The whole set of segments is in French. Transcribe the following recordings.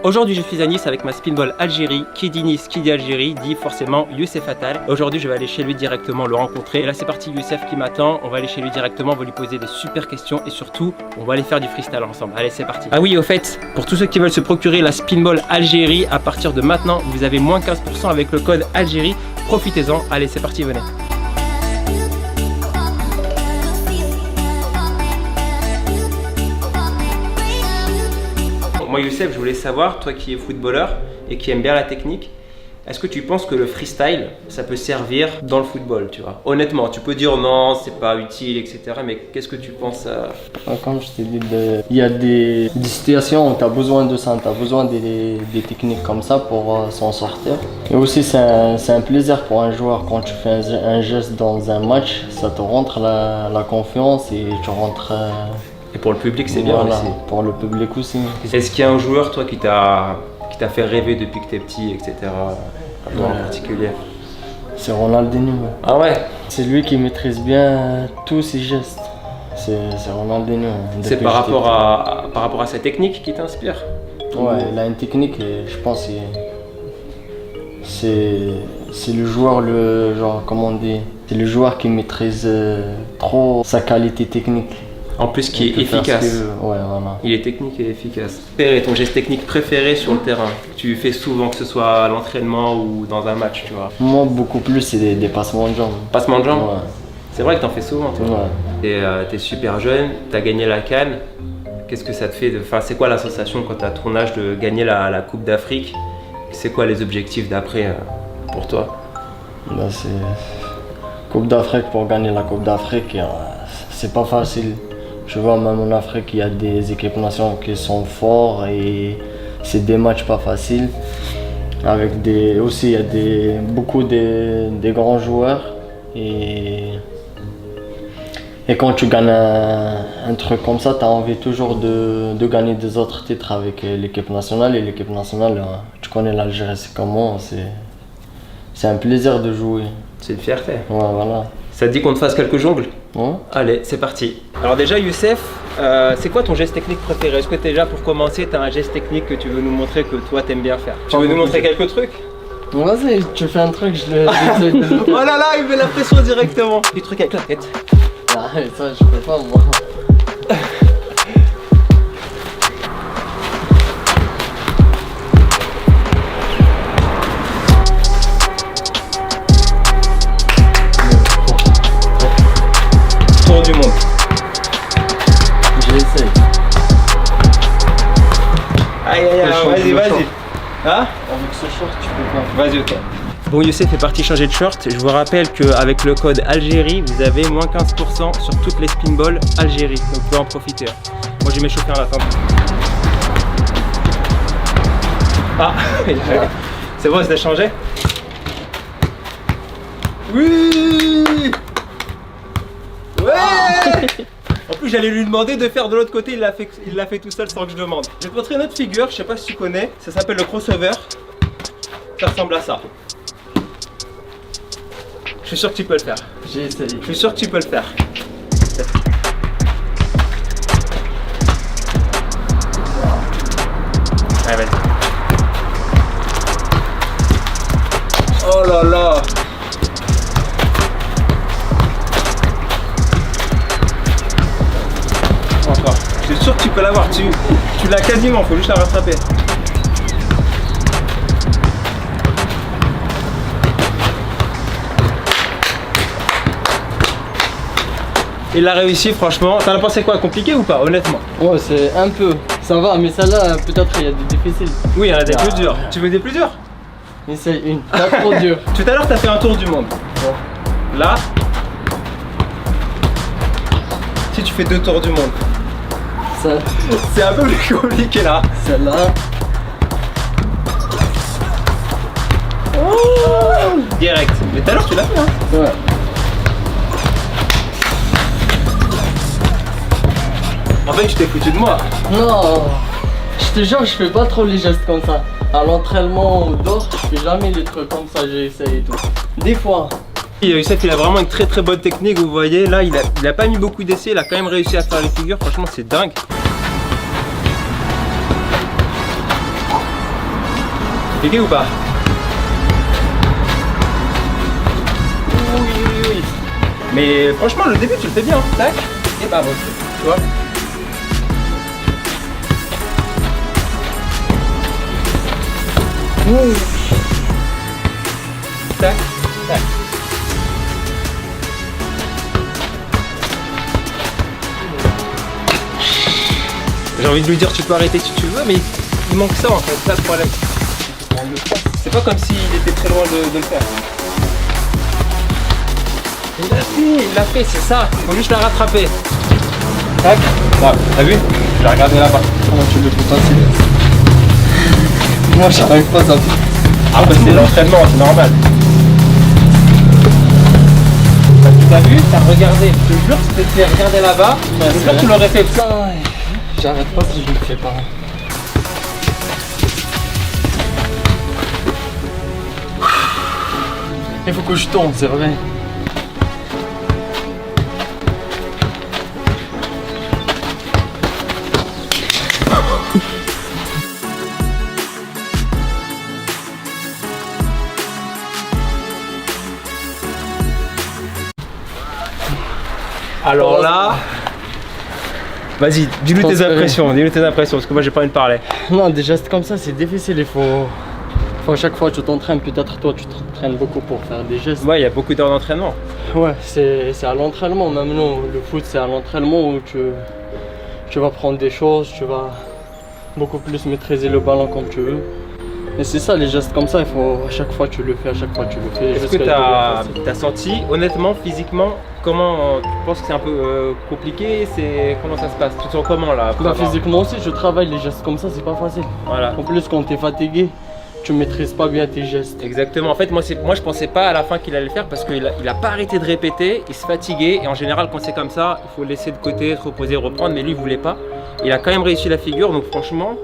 Aujourd'hui je suis à Nice avec ma Spinball Algérie. Qui dit Nice, qui dit Algérie, dit forcément Youssef Attal. Aujourd'hui je vais aller chez lui directement, le rencontrer. Et là c'est parti, Youssef qui m'attend. On va aller chez lui directement, on va lui poser des super questions. Et surtout, on va aller faire du freestyle ensemble. Allez c'est parti. Ah oui, au fait, pour tous ceux qui veulent se procurer la Spinball Algérie, à partir de maintenant, vous avez moins 15% avec le code Algérie. Profitez-en. Allez c'est parti, venez. Moi Youssef, je voulais savoir, toi qui es footballeur et qui aime bien la technique, est-ce que tu penses que le freestyle, ça peut servir dans le football, tu vois? Honnêtement, tu peux dire non, c'est pas utile, etc. Mais qu'est-ce que tu penses Comme je t'ai dit, il y a des situations où tu as besoin de ça, tu as besoin des techniques comme ça pour s'en sortir. Et aussi, c'est un plaisir pour un joueur quand tu fais un geste dans un match, ça te rentre la confiance et tu rentres... Et pour le public, c'est bien voilà, aussi. Pour le public aussi. Est-ce qu'il y a un joueur, toi, qui t'a fait rêver depuis que t'es petit, etc. Toi en particulier? C'est Ronaldinho. Ah ouais? C'est lui qui maîtrise bien tous ses gestes. C'est Ronaldinho. C'est par rapport à sa technique qui t'inspire? Ouais, il a une technique et je pense que c'est le joueur, comment on dit, c'est le joueur qui maîtrise trop sa qualité technique. En plus, qui est efficace. Ouais, voilà. Il est technique et efficace. Quel est ton geste technique préféré sur le terrain? Tu fais souvent, que ce soit à l'entraînement ou dans un match, tu vois? Moi, beaucoup plus, c'est des passements de jambes. Passements de jambes? Ouais. C'est vrai que t'en fais souvent, toi. Ouais. T'es super jeune, t'as gagné la CAN. Qu'est-ce que ça te fait c'est quoi la sensation quand t'as à ton âge de gagner la Coupe d'Afrique? C'est quoi les objectifs d'après pour toi? Bah, c'est Coupe d'Afrique, pour gagner la Coupe d'Afrique, c'est pas facile. Je vois même en Afrique, il y a des équipes nationales qui sont fortes et c'est des matchs pas faciles. Avec aussi, il y a beaucoup de grands joueurs. Et quand tu gagnes un truc comme ça, tu as envie toujours de gagner des autres titres avec l'équipe nationale. Et l'équipe nationale, tu connais l'Algérie, c'est comment, c'est un plaisir de jouer. C'est une fierté. Ouais, voilà. Ça te dit qu'on te fasse quelques jongles? Ouais. Allez, c'est parti. Alors déjà Youssef, c'est quoi ton geste technique préféré? Est-ce que déjà pour commencer, tu as un geste technique que tu veux nous montrer que toi t'aimes bien faire? Tu veux nous montrer quelques trucs? Vas-y, tu fais un truc, je le... Oh là là, il met la pression directement. Du truc avec la tête. Ah, ça je peux pas moi. Tour du monde. J'essaye. Aïe aïe aïe, vas-y. Hein? Avec ce short, tu peux pas. Vas-y, ok. Bon, Youssef est parti changer de short. Je vous rappelle qu'avec le code Algérie, vous avez moins 15% sur toutes les Spinball Algérie. Donc vous pouvez en profiter. Moi, j'ai m'échauffé en attendant. Ah, c'est bon, ça a changé? Oui! Ouais! En plus, j'allais lui demander de faire de l'autre côté, il l'a fait tout seul sans que je demande. Je vais te montrer une autre figure, je sais pas si tu connais, ça s'appelle le crossover. Ça ressemble à ça. Je suis sûr que tu peux le faire. J'ai essayé. Je suis sûr que tu peux le faire. Allez, vas-y. Oh là là! Encore. Je suis sûr que tu peux l'avoir. Tu l'as quasiment, faut juste la rattraper. Il l'a réussi, franchement. T'en as pensé quoi? Compliqué ou pas, honnêtement? Ouais, c'est un peu. Ça va, mais celle-là, peut-être il y a des difficiles. Oui, il y en a des plus durs. Tu veux des plus durs? Essaye une. Pas trop dur. Tout à l'heure, t'as fait un tour du monde. Ouais. Là, si tu fais 2 tours du monde, c'est un peu plus compliqué là. Celle-là. Oh, direct. Mais tout à l'heure, tu l'as fait, hein? Ouais. En fait, tu t'es foutu de moi. Non, je te jure, je fais pas trop les gestes comme ça. À l'entraînement ou d'autres, je fais jamais les trucs comme ça, j'ai essayé et tout. Des fois. Youssef, il a vraiment une très bonne technique, vous voyez. Là, il a pas mis beaucoup d'essais, il a quand même réussi à faire les figures. Franchement, c'est dingue. Compliqué ou pas? Oui, oui, oui. Mais franchement, le début, tu le fais bien. Tac. Et bah, bon, tu vois. Ouh. Tac, tac. J'ai envie de lui dire tu peux arrêter si tu veux, mais il manque ça en fait, c'est ça le problème. C'est pas comme s'il était très loin de le faire. Il l'a fait, c'est ça. Faut juste la rattraper. Tac. Là, t'as vu? Je l'ai regardé là-bas. Comment tu le fais passer? Moi j'arrive pas à... Ah bah c'est l'entraînement, c'est normal. Bah, tu t'as vu? T'as regardé. Je te jure que c'était fait regarder là-bas. Je jure que tu l'aurais fait. J'arrête pas si je le fais pas. Il faut que je tombe, c'est vrai. Alors là, vas-y, dis-lui tes impressions, parce que moi j'ai pas envie de parler. Non, des gestes comme ça, c'est difficile. Il faut à chaque fois que tu t'entraînes, peut-être toi tu t'entraînes beaucoup pour faire des gestes. Ouais, il y a beaucoup d'heures d'entraînement. Ouais, c'est à l'entraînement. Même nous, le foot, c'est à l'entraînement où tu vas prendre des choses, tu vas beaucoup plus maîtriser le ballon comme tu veux. Et c'est ça, les gestes comme ça, il faut à chaque fois tu le fais, à chaque fois tu le fais. Est-ce que tu as senti, honnêtement, physiquement, comment tu penses que c'est un peu compliqué? Comment ça se passe? Tu te sens comment là? Bah, physiquement aussi, je travaille les gestes comme ça, c'est pas facile. Voilà. En plus, quand tu es fatigué, tu maîtrises pas bien tes gestes. Exactement. En fait, moi je pensais pas à la fin qu'il allait le faire parce qu'il a pas arrêté de répéter, il se fatiguait et en général quand c'est comme ça, il faut laisser de côté, se reposer, reprendre, mais lui il voulait pas. Il a quand même réussi la figure, donc franchement.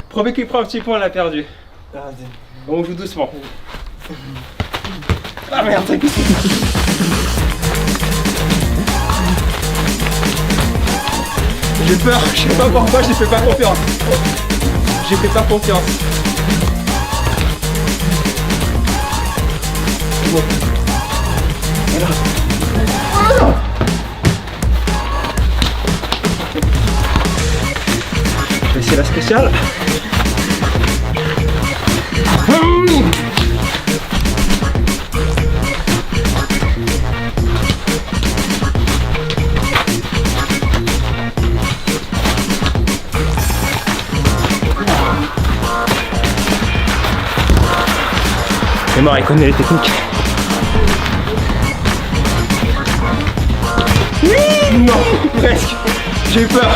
Premier qui prend un petit point, on a perdu. On joue doucement. Ah merde, j'ai peur, je sais pas pourquoi, je fais pas confiance. J'ai fait pas confiance. Je vais essayer la spéciale. C'est mort, il connaît les techniques. Non, presque. J'ai eu peur.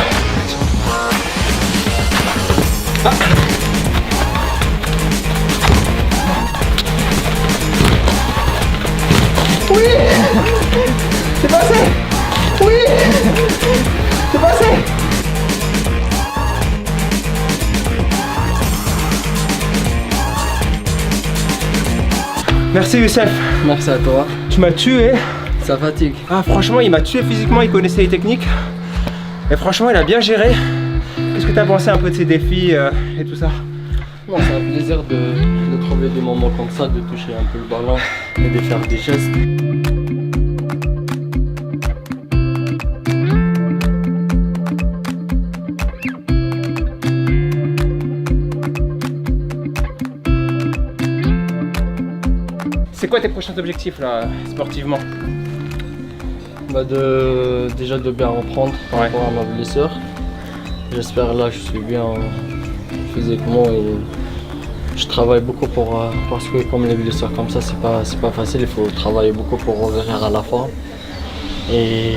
Ah. Oui, c'est passé. Oui, c'est passé. Merci Youssef. Merci à toi. Tu m'as tué. Ça fatigue. Ah franchement il m'a tué physiquement, il connaissait les techniques. Et franchement il a bien géré. Qu'est-ce que tu as pensé un peu de ces défis et tout ça? Non, c'est un plaisir de trouver des moments comme ça, de toucher un peu le ballon et de faire des gestes. C'est quoi tes prochains objectifs là, sportivement? Déjà de bien reprendre par rapport à ma blessure. J'espère là je suis bien physiquement et je travaille beaucoup parce que comme les blessures comme ça c'est pas facile, il faut travailler beaucoup pour revenir à la forme et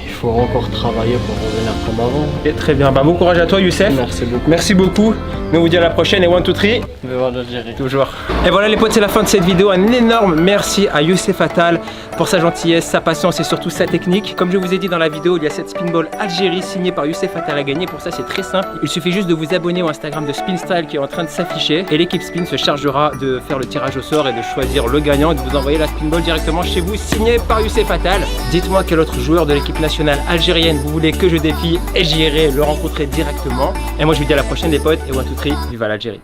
il faut encore travailler pour revenir comme avant. Et très bien, bon courage à toi Youssef. Merci beaucoup. Merci beaucoup. Nous vous dit à la prochaine et 1, 2, 3. Viva l'Algérie. Toujours. Et voilà les potes, c'est la fin de cette vidéo. Un énorme merci à Youssef Attal pour sa gentillesse, sa patience et surtout sa technique. Comme je vous ai dit dans la vidéo, il y a cette Spinball Algérie signée par Youssef Attal à gagner. Pour ça, c'est très simple. Il suffit juste de vous abonner au Instagram de SpinStyle qui est en train de s'afficher. Et l'équipe Spin se chargera de faire le tirage au sort et de choisir le gagnant et de vous envoyer la Spinball directement chez vous, signée par Youssef Attal. Dites-moi quel autre joueur de l'équipe nationale algérienne vous voulez que je défie et j'irai le rencontrer directement. Et moi, je vous dis à la prochaine les potes et 1, 2, 3, viva l'Algérie.